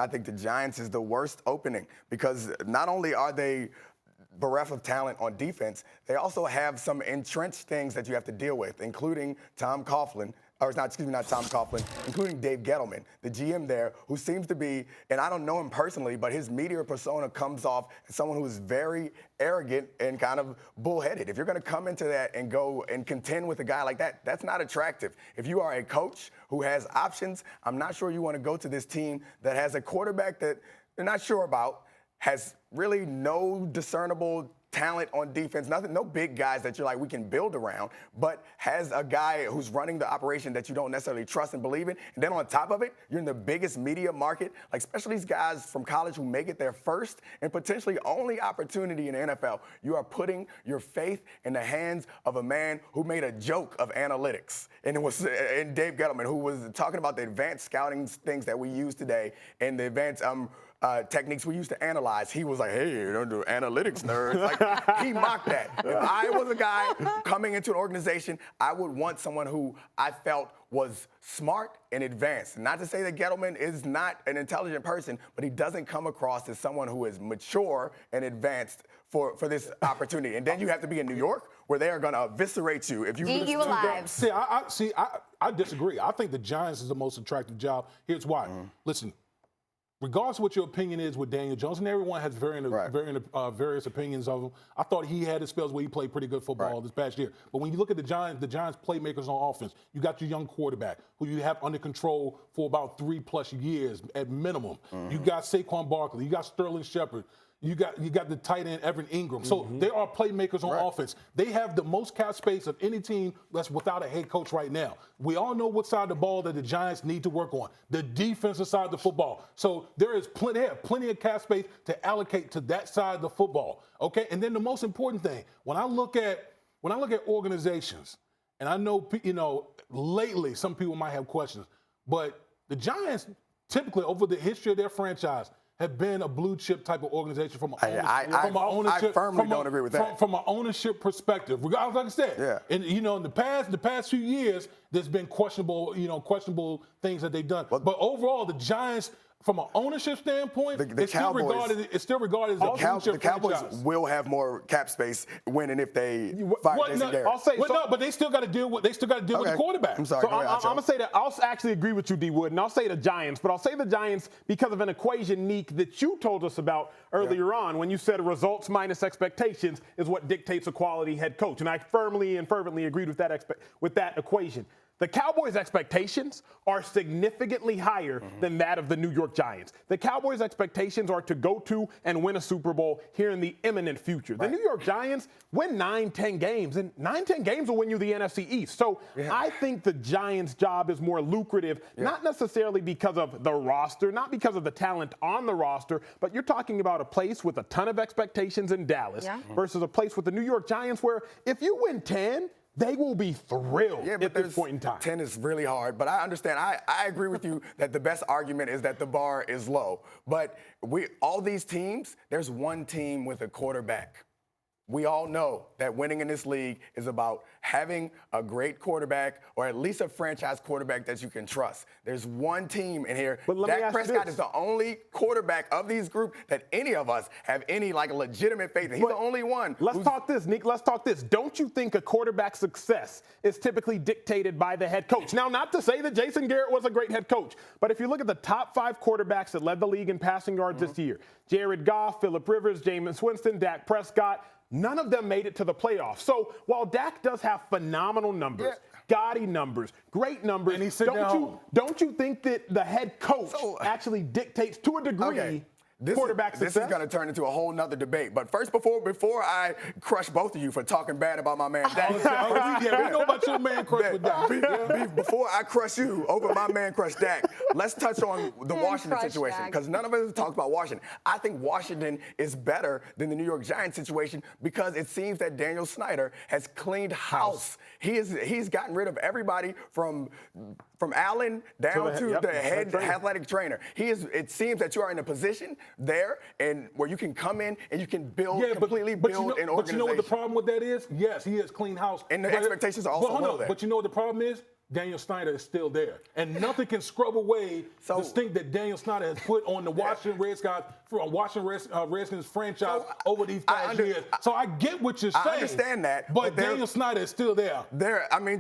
I think the Giants is the worst opening because not only are they bereft of talent on defense, they also have some entrenched things that you have to deal with, including Tom Coughlin, including Dave Gettleman, the GM there, who seems to be, and I don't know him personally, but his media persona comes off as someone who is very arrogant and kind of bullheaded. If you're going to come into that and go and contend with a guy like that, that's not attractive. If you are a coach who has options, I'm not sure you want to go to this team that has a quarterback that they're not sure about, has really no discernible talent on defense, no big guys that you're like, we can build around, but has a guy who's running the operation that you don't necessarily trust and believe in. And then on top of it, you're in the biggest media market, like especially these guys from college who make it their first and potentially only opportunity in the NFL. You are putting your faith in the hands of a man who made a joke of analytics. And it was Dave Gettleman, who was talking about the advanced scouting things that we use today and the advanced techniques we used to analyze. He was like, hey, you don't do analytics, nerds. Like, he mocked that. If I was a guy coming into an organization, I would want someone who I felt was smart and advanced. Not to say that Gettleman is not an intelligent person, but he doesn't come across as someone who is mature and advanced for this opportunity. And then you have to be in New York, where they are going to eviscerate you if you eat you alive. I disagree. I think the Giants is the most attractive job. Here's why. Listen, regardless of what your opinion is with Daniel Jones, and everyone has various opinions of him. I thought he had his spells where he played pretty good football this past year. But when you look at the Giants playmakers on offense, you got your young quarterback who you have under control for about 3+ years at minimum. You got Saquon Barkley. You got Sterling Shepard. You got the tight end Evan Ingram. So there are playmakers on offense. They have the most cap space of any team that's without a head coach right now. We all know what side of the ball that the Giants need to work on, the defensive side of the football. So there is plenty of cap space to allocate to that side of the football. Okay, and then the most important thing, when I look at organizations, and I know lately some people might have questions, but the Giants typically over the history of their franchise have been a blue chip type of organization from I firmly don't agree with that. From an ownership perspective, regardless, like I said, and in the past few years, there's been questionable things that they've done. But overall, the Giants, from an ownership standpoint, it's still regarded as a blue chip The Cowboys franchise. will have more cap space when and if they fire Jason Garrett. But they still got to deal with the quarterback. I'm sorry. I'm going to say that I'll actually agree with you, D. Wood, and I'll say the Giants, but I'll say the Giants because of an equation, Neek, that you told us about earlier on when you said results minus expectations is what dictates a quality head coach. And I firmly and fervently agreed with that equation. The Cowboys' expectations are significantly higher than that of the New York Giants. The Cowboys' expectations are to go to and win a Super Bowl here in the imminent future. The New York Giants win 9-10 games, and 9-10 games will win you the NFC East. So I think the Giants' job is more lucrative, not necessarily because of the roster, not because of the talent on the roster, but you're talking about a place with a ton of expectations in Dallas versus a place with the New York Giants where if you win 10, they will be thrilled at this point in time. 10 is really hard, but I understand. I agree with you that the best argument is that the bar is low. But all these teams, there's one team with a quarterback. We all know that winning in this league is about having a great quarterback or at least a franchise quarterback that you can trust. There's one team in here. But Dak Prescott is the only quarterback of these group that any of us have any legitimate faith in. He's the only one. Let's talk this, Nick. Let's talk this. Don't you think a quarterback's success is typically dictated by the head coach? Now, not to say that Jason Garrett was a great head coach, but if you look at the top 5 quarterbacks that led the league in passing yards this year, Jared Goff, Phillip Rivers, Jameis Winston, Dak Prescott, none of them made it to the playoffs. So while Dak does have phenomenal numbers, gaudy numbers, great numbers, and don't you think that the head coach actually dictates to a degree quarterback success? This is going to turn into a whole nother debate. But first, before I crush both of you for talking bad about my man Dak. We know about your man crush with Dak. Before I crush you over my man crush Dak, let's touch on the Washington situation because none of us have talked about Washington. I think Washington is better than the New York Giants situation because it seems that Daniel Snyder has cleaned house. He's gotten rid of everybody from Allen down to the head athletic trainer. It seems that you are in a position there and where you can come in and you can build an organization. But you know what the problem with that is? Yes, he has cleaned house. And the expectations are also low there. But you know what the problem is? Daniel Snyder is still there. And nothing can scrub away the stink that Daniel Snyder has put on the Washington Redskins franchise over these past years. So I get what you're saying. I understand that. But Daniel Snyder is still there.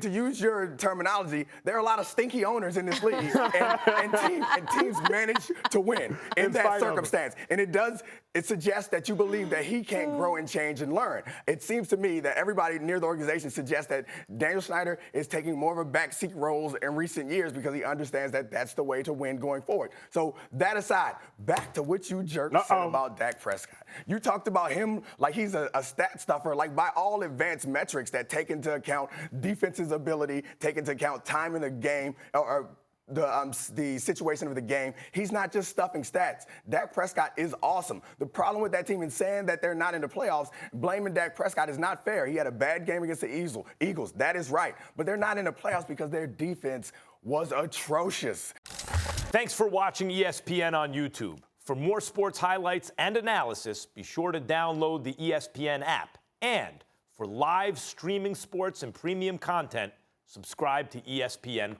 To use your terminology, there are a lot of stinky owners in this league. and teams manage to win in that circumstance. And it suggests that you believe that he can't grow and change and learn. It seems to me that everybody near the organization suggests that Daniel Snyder is taking more of a backseat roles in recent years because he understands that that's the way to win going forward. So that aside, back to what you jerks said about Dak Prescott. You talked about him like he's a stat stuffer, like by all advanced metrics that take into account defense's ability, take into account time in the game, or the situation of the game. He's not just stuffing stats. Dak Prescott is awesome. The problem with that team in saying that they're not in the playoffs, blaming Dak Prescott is not fair. He had a bad game against the Eagles. That is right. But they're not in the playoffs because their defense was atrocious. Thanks for watching ESPN on YouTube. For more sports highlights and analysis, be sure to download the ESPN app. And for live streaming sports and premium content, subscribe to ESPN+.